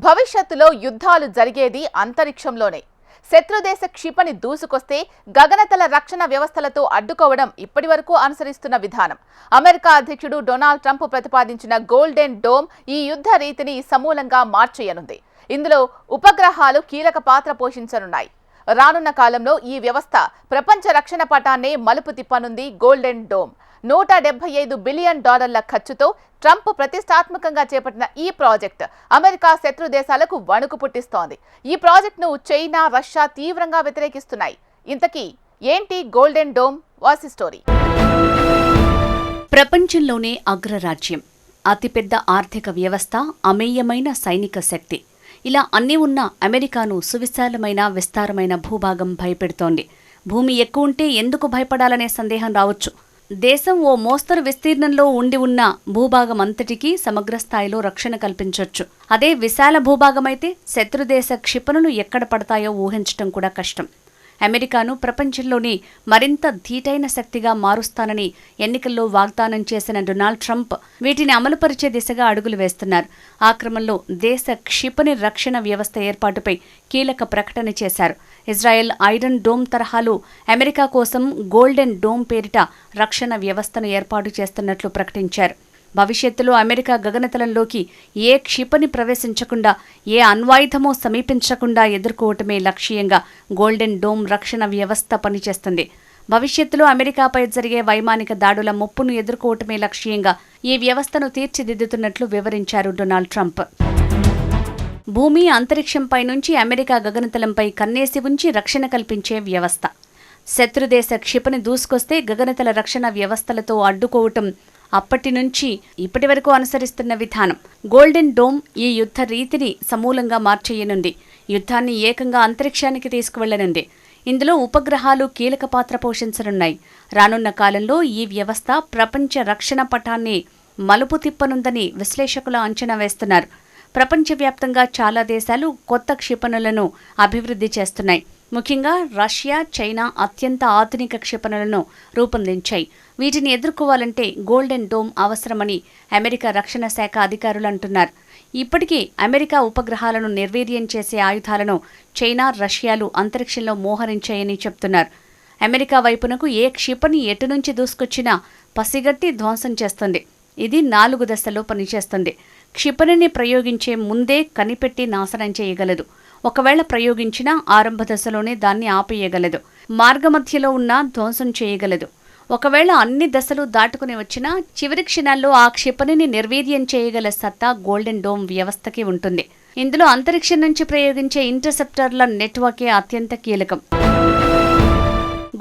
భవిష్యత్తులో యుద్ధాలు జరిగేది అంతరిక్షంలోనే. శత్రుదేశ క్షిపణి దూసుకొస్తే గగనతల రక్షణ వ్యవస్థలతో అడ్డుకోవడం ఇప్పటివరకు అనుసరిస్తున్న విధానం. అమెరికా అధ్యక్షుడు డొనాల్డ్ ట్రంప్ ప్రతిపాదించిన గోల్డెన్ డోమ్ ఈ యుద్ధ రీతిని సమూలంగా మార్చేయనుంది. ఇందులో ఉపగ్రహాలు కీలక పాత్ర పోషించనున్నాయి. రానున్న కాలంలో ఈ వ్యవస్థ ప్రపంచ రక్షణ పటాన్నే మలుపు తిప్పనుంది. గోల్డెన్ డోమ్ $175 బిలియన్ ఖర్చుతో ట్రంప్ ప్రతిష్టాత్మకంగా చేపట్టిన ఈ ప్రాజెక్ట్ అమెరికా శత్రు దేశాలకు వణుకు పుట్టిస్తోంది. ఈ ప్రాజెక్టును చైనా, రష్యా తీవ్రంగా వ్యతిరేకిస్తున్నాయి. ఇంతకీ ఏంటి గోల్డెన్ డోమ్ వాసి స్టోరీ? ప్రపంచంలోనే అగ్రరాజ్యం, అతిపెద్ద ఆర్థిక వ్యవస్థ, అమేయమైన సైనిక శక్తి, ఇలా అన్నీ ఉన్న అమెరికాను సువిశాలమైన విస్తారమైన భూభాగం భయపెడుతోంది. భూమి ఎక్కువ ఉంటే ఎందుకు భయపడాలనే సందేహం రావచ్చు. దేశం ఓ మోస్తరు విస్తీర్ణంలో ఉండి ఉన్న భూభాగం అంతటికీ సమగ్ర స్థాయిలో రక్షణ కల్పించొచ్చు. అదే విశాల భూభాగమైతే శత్రుదేశ క్షిపణులు ఎక్కడ పడతాయో ఊహించటం కూడా కష్టం. అమెరికాను ప్రపంచంలోని మరింత ధీటైన శక్తిగా మారుస్తానని ఎన్నికల్లో వాగ్దానం చేసిన డొనాల్డ్ ట్రంప్ వీటిని అమలుపరిచే దిశగా అడుగులు వేస్తున్నారు. ఆ క్రమంలో దేశ క్షిపణి రక్షణ వ్యవస్థ ఏర్పాటుపై కీలక ప్రకటన చేశారు. ఇజ్రాయెల్ ఐరన్ డోమ్ తరహాలో అమెరికా కోసం గోల్డెన్ డోమ్ పేరిట రక్షణ వ్యవస్థను ఏర్పాటు చేస్తున్నట్లు ప్రకటించారు. భవిష్యత్తులో అమెరికా గగనతలంలోకి ఏ క్షిపణి ప్రవేశించకుండా, ఏ అణ్వాయుధమో సమీపించకుండా ఎదుర్కోవటమే లక్ష్యంగా గోల్డెన్ డోమ్ రక్షణ వ్యవస్థ పనిచేస్తుంది. భవిష్యత్తులో అమెరికాపై జరిగే వైమానిక దాడుల ముప్పును ఎదుర్కోవటమే లక్ష్యంగా ఈ వ్యవస్థను తీర్చిదిద్దుతున్నట్లు వివరించారు డొనాల్డ్ ట్రంప్. భూమి, అంతరిక్షంపై నుంచి అమెరికా గగనతలంపై కన్నేసి ఉంచి రక్షణ కల్పించే వ్యవస్థ. శత్రుదేశ క్షిపణి దూసుకొస్తే గగనతల రక్షణ వ్యవస్థలతో అడ్డుకోవటం అప్పటి నుంచి ఇప్పటి వరకు అనుసరిస్తున్న విధానం. గోల్డెన్ డోమ్ ఈ యుద్ధ రీతిని సమూలంగా మార్చేయనుంది. యుద్ధాన్ని ఏకంగా అంతరిక్షానికి తీసుకువెళ్లనుంది. ఇందులో ఉపగ్రహాలు కీలక పాత్ర పోషించనున్నాయి. రానున్న కాలంలో ఈ వ్యవస్థ ప్రపంచ రక్షణ పటాన్ని మలుపు తిప్పనుందని విశ్లేషకులు అంచనా వేస్తున్నారు. ప్రపంచవ్యాప్తంగా చాలా దేశాలు కొత్త క్షిపణులను అభివృద్ధి చేస్తున్నాయి. ముఖ్యంగా రష్యా, చైనా అత్యంత ఆధునిక క్షిపణులను రూపొందించాయి. వీటిని ఎదుర్కోవాలంటే గోల్డెన్ డోమ్ అవసరమని అమెరికా రక్షణ శాఖ అధికారులు అంటున్నారు. ఇప్పటికీ అమెరికా ఉపగ్రహాలను నిర్వీర్యం చేసే ఆయుధాలను చైనా, రష్యాలు అంతరిక్షంలో మోహరించాయని చెప్తున్నారు. అమెరికా వైపునకు ఏ క్షిపణి ఎటు నుంచి దూసుకొచ్చినా పసిగట్టి ధ్వంసం చేస్తుంది. ఇది 4 దశల్లో పనిచేస్తుంది. క్షిపణిని ప్రయోగించే ముందే కనిపెట్టి నాశనం చేయగలదు. ఒకవేళ ప్రయోగించినా ఆరంభ దశలోనే దాన్ని ఆపేయగలదు. మార్గమధ్యలో ఉన్నా ధ్వంసం చేయగలదు. ఒకవేళ అన్ని దశలు దాటుకుని వచ్చినా చివరి క్షణాల్లో ఆ క్షిపణిని నిర్వీర్యం చేయగల సత్తా గోల్డెన్ డోమ్ వ్యవస్థకి ఉంటుంది. ఇందులో అంతరిక్షం నుంచి ప్రయోగించే ఇంటర్సెప్టర్ల నెట్వర్కే అత్యంత కీలకం.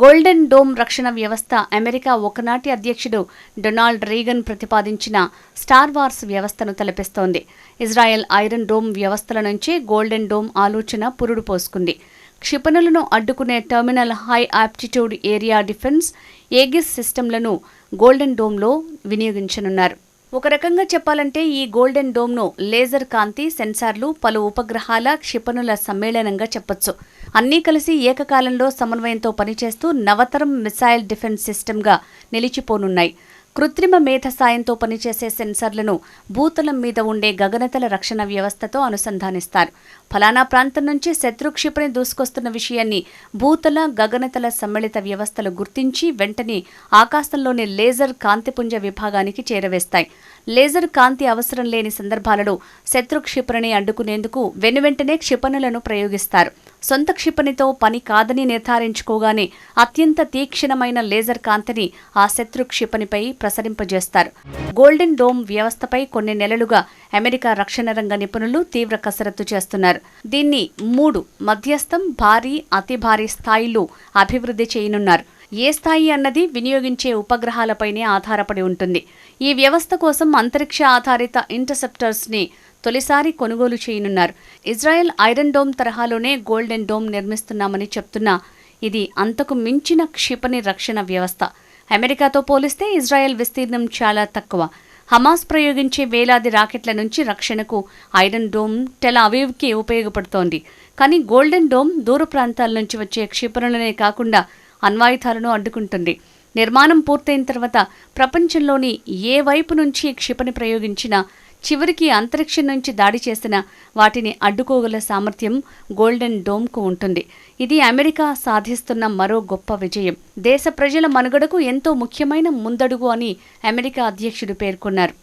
గోల్డెన్ డోమ్ రక్షణ వ్యవస్థ అమెరికా ఒకనాటి అధ్యక్షుడు డొనాల్డ్ రీగన్ ప్రతిపాదించిన స్టార్ వార్స్ వ్యవస్థను తలపిస్తోంది. ఇజ్రాయెల్ ఐరన్ డోమ్ వ్యవస్థల నుంచే గోల్డెన్ డోమ్ ఆలోచన పురుడు పోసుకుంది. క్షిపణులను అడ్డుకునే terminal high aptitude area defence aegis సిస్టంలను గోల్డెన్ డోమ్లో వినియోగించనున్నారు. ఒక రకంగా చెప్పాలంటే ఈ గోల్డెన్ డోమ్ను లేజర్ కాంతి, సెన్సార్లు, పలు ఉపగ్రహాల, క్షిపణుల సమ్మేళనంగా చెప్పొచ్చు. అన్నీ కలిసి ఏకకాలంలో సమన్వయంతో పనిచేస్తూ నవతరం మిసైల్ డిఫెన్స్ సిస్టమ్గా నిలిచిపోనున్నాయి. కృత్రిమ మేధ సాయంతో పనిచేసే సెన్సార్లను భూతలం మీద ఉండే గగనతల రక్షణ వ్యవస్థతో అనుసంధానిస్తారు. ఫలానా ప్రాంతం నుంచి శత్రు క్షిపణి దూసుకొస్తున్న విషయాన్ని భూతల, గగనతల సమ్మిళిత వ్యవస్థలు గుర్తించి వెంటనే ఆకాశంలోని లేజర్ కాంతిపుంజ విభాగానికి చేరవేస్తాయి. లేజర్ కాంతి అవసరం లేని సందర్భాలలో శత్రు క్షిపణిని అడ్డుకునేందుకు వెనువెంటనే క్షిపణులను ప్రయోగిస్తారు. సొంత క్షిపణితో పని కాదని నిర్ధారించుకోగానే అత్యంత తీక్షణమైన లేజర్ కాంతిని ఆ శత్రు క్షిపణిపై ప్రసరింపజేస్తారు. గోల్డెన్ డోమ్ వ్యవస్థపై కొన్ని నెలలుగా అమెరికా రక్షణ రంగ నిపుణులు తీవ్ర కసరత్తు చేస్తున్నారు. దీన్ని 3 మధ్యస్థం, భారీ, అతి భారీ స్థాయిలో అభివృద్ధి చేయనున్నారు. ఏ స్థాయి అన్నది వినియోగించే ఉపగ్రహాలపైనే ఆధారపడి ఉంటుంది. ఈ వ్యవస్థ కోసం అంతరిక్ష ఆధారిత ఇంటర్సెప్టర్స్ని తొలిసారి కొనుగోలు చేయనున్నారు. ఇజ్రాయెల్ ఐరన్ డోమ్ తరహాలోనే గోల్డెన్ డోమ్ నిర్మిస్తున్నామని చెప్తున్నా ఇది అంతకు మించిన క్షిపణి రక్షణ వ్యవస్థ. అమెరికాతో పోలిస్తే ఇజ్రాయెల్ విస్తీర్ణం చాలా తక్కువ. హమాస్ ప్రయోగించే వేలాది రాకెట్ల నుంచి రక్షణకు ఐరన్ డోమ్ టెల్ అవీవ్కి ఉపయోగపడుతోంది. కానీ గోల్డెన్ డోమ్ దూర ప్రాంతాల నుంచి వచ్చే క్షిపణులనే కాకుండా అణ్వాయుధాలను అడ్డుకుంటుంది. నిర్మాణం పూర్తయిన తర్వాత ప్రపంచంలోని ఏ వైపు నుంచి క్షిపణి ప్రయోగించినా చివరికి అంతరిక్షం నుంచి దాడి చేసిన వాటిని అడ్డుకోగల సామర్థ్యం గోల్డెన్ డోమ్కు ఉంటుంది. ఇది అమెరికా సాధిస్తున్న మరో గొప్ప విజయం. దేశ ప్రజల మనుగడకు ఎంతో ముఖ్యమైన ముందడుగు అని అమెరికా అధ్యక్షుడు పేర్కొన్నారు.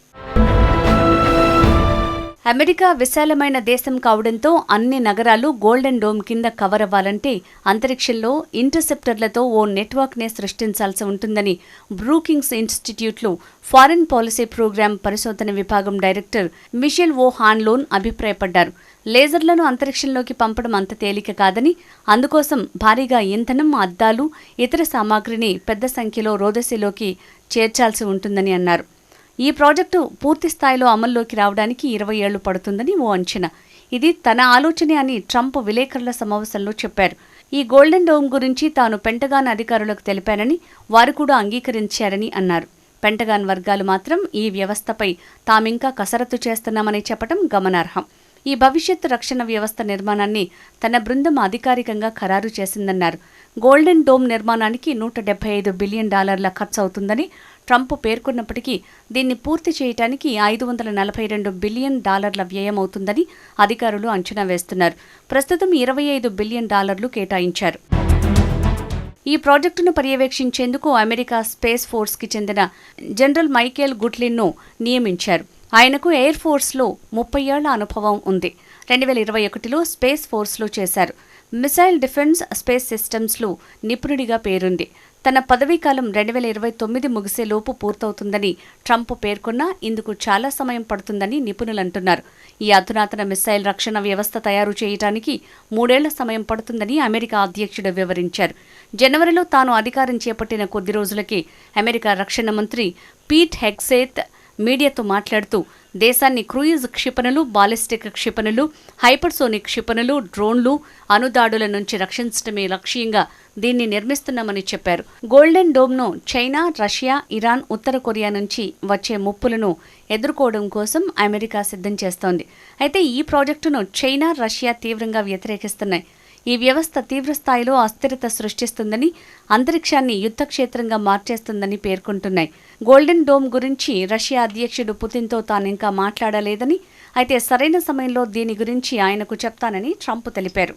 అమెరికా విశాలమైన దేశం కావడంతో అన్ని నగరాలు గోల్డెన్ డోమ్ కింద కవర్ అవ్వాలంటే అంతరిక్షంలో ఇంటర్సెప్టర్లతో ఓ నెట్వర్క్నే సృష్టించాల్సి ఉంటుందని బ్రూకింగ్స్ ఇన్స్టిట్యూట్లో ఫారెన్ పాలసీ ప్రోగ్రాం పరిశోధన విభాగం డైరెక్టర్ మిషెల్ ఓ హాన్లోన్ అభిప్రాయపడ్డారు. లేజర్లను అంతరిక్షంలోకి పంపడం అంత తేలిక కాదని, అందుకోసం భారీగా ఇంధనం, అద్దాలు, ఇతర సామాగ్రిని పెద్ద సంఖ్యలో రోదసిలోకి చేర్చాల్సి ఉంటుందని అన్నారు. ఈ ప్రాజెక్టు పూర్తి స్థాయిలో అమల్లోకి రావడానికి 20 ఏళ్లు పడుతుందని ఓ అంచనా. ఇది తన ఆలోచనే అని ట్రంప్ విలేకరుల సమావేశంలో చెప్పారు. ఈ గోల్డెన్ డోమ్ గురించి తాను పెంటగాన్ అధికారులకు తెలిపానని, వారు కూడా అంగీకరించారని అన్నారు. పెంటగాన్ వర్గాలు మాత్రం ఈ వ్యవస్థపై తామింకా కసరత్తు చేస్తున్నామని చెప్పడం గమనార్హం. ఈ భవిష్యత్తు రక్షణ వ్యవస్థ నిర్మాణాన్ని తన బృందం అధికారికంగా ఖరారు చేసిందన్నారు. గోల్డెన్ డోమ్ నిర్మాణానికి $175 బిలియన్ ఖర్చు అవుతుందని ట్రంప్ పేర్కొన్నప్పటికీ దీన్ని పూర్తి చేయడానికి $542 బిలియన్ వ్యయమవుతుందని అధికారులు అంచనా వేస్తున్నారు. ప్రస్తుతం $25 బిలియన్ కేటాయించారు. ఈ ప్రాజెక్టును పర్యవేక్షించేందుకు అమెరికా స్పేస్ ఫోర్స్కి చెందిన జనరల్ మైకేల్ గుట్లిన్ను నియమించారు. ఆయనకు ఎయిర్ ఫోర్స్లో 30 ఏళ్ల అనుభవం ఉంది. 2021లో స్పేస్ ఫోర్స్లో చేశారు. మిసైల్ డిఫెన్స్, స్పేస్ సిస్టమ్స్లో నిపుణుడిగా పేరుంది. తన పదవీకాలం 2029 ముగిసేలోపు పూర్తవుతుందని ట్రంప్ పేర్కొన్నా ఇందుకు చాలా సమయం పడుతుందని నిపుణులంటున్నారు. ఈ అధునాతన మిసైల్ రక్షణ వ్యవస్థ తయారు చేయడానికి 3 ఏళ్ల సమయం పడుతుందని అమెరికా అధ్యక్షుడు వివరించారు. జనవరిలో తాను అధికారం చేపట్టిన కొద్ది రోజులకే అమెరికా రక్షణ మంత్రి పీట్ హెగ్సేత్ మీడియాతో మాట్లాడుతూ దేశాన్ని క్రూయిజ్ క్షిపణులు, బాలిస్టిక్ క్షిపణులు, హైపర్సోనిక్ క్షిపణులు, డ్రోన్లు, అణుదాడుల నుంచి రక్షించడమే లక్ష్యంగా దీన్ని నిర్మిస్తున్నామని చెప్పారు. గోల్డెన్ డోమ్ను చైనా, రష్యా, ఇరాన్, ఉత్తర కొరియా నుంచి వచ్చే ముప్పులను ఎదుర్కోవడం కోసం అమెరికా సిద్ధం చేస్తోంది. అయితే ఈ ప్రాజెక్టును చైనా, రష్యా తీవ్రంగా వ్యతిరేకిస్తున్నాయి. ఈ వ్యవస్థ తీవ్రస్థాయిలో అస్థిరత సృష్టిస్తుందని, అంతరిక్షాన్ని యుద్ధక్షేత్రంగా మార్చేస్తుందని పేర్కొంటున్నాయి. గోల్డెన్ డోమ్ గురించి రష్యా అధ్యక్షుడు పుతిన్తో తానింకా మాట్లాడలేదని, అయితే సరైన సమయంలో దీని గురించి ఆయనకు చెప్తానని ట్రంప్ తెలిపారు.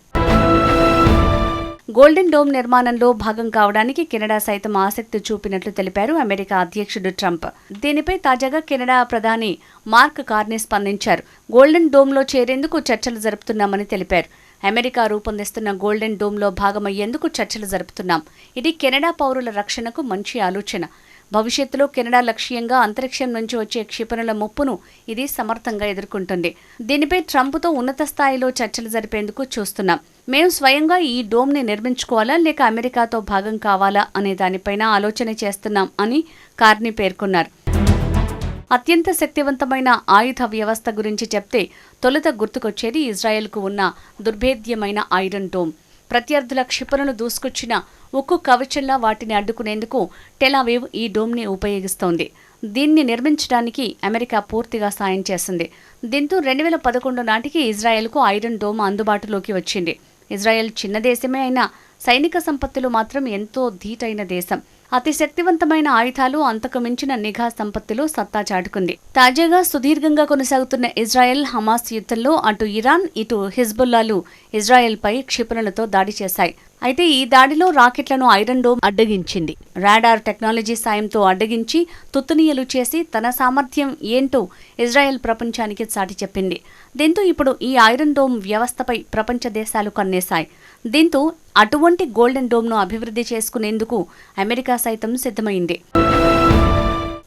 గోల్డెన్ డోమ్ నిర్మాణంలో భాగం కావడానికి కెనడా సైతం ఆసక్తి చూపినట్లు తెలిపారు అమెరికా అధ్యక్షుడు ట్రంప్. దీనిపై తాజాగా కెనడా ప్రధాని మార్క్ కార్నీ స్పందించారు. గోల్డెన్ డోమ్లో చేరేందుకు చర్చలు జరుపుతున్నామని తెలిపారు. అమెరికా రూపొందిస్తున్న గోల్డెన్ డోమ్లో భాగమయ్యేందుకు చర్చలు జరుపుతున్నాం. ఇది కెనడా పౌరుల రక్షణకు మంచి ఆలోచన. భవిష్యత్తులో కెనడా లక్ష్యంగా అంతరిక్షం నుంచి వచ్చే క్షిపణుల ముప్పును ఇది సమర్థంగా ఎదుర్కొంటుంది. దీనిపై ట్రంప్తో ఉన్నత స్థాయిలో చర్చలు జరిపేందుకు చూస్తున్నాం. మేము స్వయంగా ఈ డోమ్ని నిర్మించుకోవాలా లేక అమెరికాతో భాగం కావాలా అనే దానిపైన ఆలోచన చేస్తున్నాం అని కార్నీ పేర్కొన్నారు. అత్యంత శక్తివంతమైన ఆయుధ వ్యవస్థ గురించి చెప్తే తొలుత గుర్తుకొచ్చేది ఇజ్రాయెల్కు ఉన్న దుర్భేద్యమైన ఐరన్ డోమ్. ప్రత్యర్థుల క్షిపణులు దూసుకొచ్చిన ఉక్కు కవచంలా వాటిని అడ్డుకునేందుకు టెల్ అవీవ్ ఈ డోమ్ని ఉపయోగిస్తోంది. దీన్ని నిర్మించడానికి అమెరికా పూర్తిగా సాయం చేసింది. దీంతో 2011 నాటికి ఇజ్రాయెల్కు ఐరన్ డోమ్ అందుబాటులోకి వచ్చింది. ఇజ్రాయెల్ చిన్న దేశమే అయినా సైనిక సంపత్తులు మాత్రం ఎంతో ధీటైన దేశం. అతి శక్తివంతమైన ఆయుధాలు, అంతకు మించిన నిఘా సంపత్తులు సత్తా చాటుకుంది. తాజాగా సుదీర్ఘంగా కొనసాగుతున్న ఇజ్రాయెల్ హమాస్ యుద్ధంలో అటు ఇరాన్, ఇటు హిజ్బుల్లాలు ఇజ్రాయెల్పై క్షిపణులతో దాడి చేశాయి. అయితే ఈ దాడిలో రాకెట్లను ఐరన్ డోమ్ అడ్డగించింది. రాడార్ టెక్నాలజీ సాయంతో అడ్డగించి తుత్తునియలు చేసి తన సామర్థ్యం ఏంటో ఇజ్రాయెల్ ప్రపంచానికి చాటి చెప్పింది. దీంతో ఇప్పుడు ఈ ఐరన్ డోమ్ వ్యవస్థపై ప్రపంచ దేశాలు కన్నేశాయి. దీంతో అటువంటి గోల్డెన్ డోమ్ను అభివృద్ధి చేసుకునేందుకు అమెరికా సైతం సిద్ధమైంది.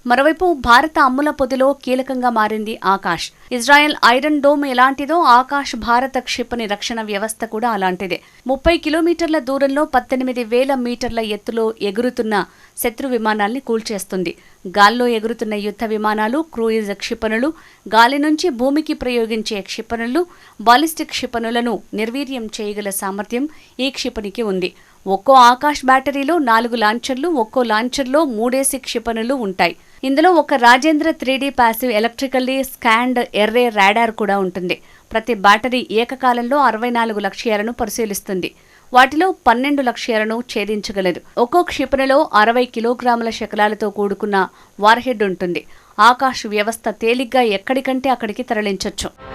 మరోవైపు భారత అమ్ముల పొదిలో కీలకంగా మారింది ఆకాష్. ఇజ్రాయెల్ ఐరన్ డోమ్ ఎలాంటిదో ఆకాష్ భారత క్షిపణి రక్షణ వ్యవస్థ కూడా అలాంటిదే. 30 కిలోమీటర్ల దూరంలో 18,000 మీటర్ల ఎత్తులో ఎగురుతున్న శత్రు విమానాల్ని కూల్చేస్తుంది. గాల్లో ఎగురుతున్న యుద్ధ విమానాలు, క్రూయిజ్ క్షిపణులు, గాలి నుంచి భూమికి ప్రయోగించే క్షిపణులు, బాలిస్టిక్ క్షిపణులను నిర్వీర్యం చేయగల సామర్థ్యం ఈ క్షిపణికి ఉంది. ఒక్కో ఆకాష్ బ్యాటరీలో 4 లాంచర్లు, ఒక్కో లాంచర్లో 3 క్షిపణులు ఉంటాయి. ఇందులో ఒక Rajendra 3D passive electrically scanned array radar కూడా ఉంటుంది. ప్రతి బ్యాటరీ ఏకకాలంలో 64 లక్ష్యాలను పరిశీలిస్తుంది. వాటిలో 12 లక్ష్యాలను ఛేదించగలదు. ఒక్కో క్షిపణిలో 60 కిలోగ్రాముల శకలాలతో కూడుకున్న వార్హెడ్ ఉంటుంది. ఆకాశ్ వ్యవస్థ తేలిగ్గా ఎక్కడికంటే అక్కడికి తరలించొచ్చు.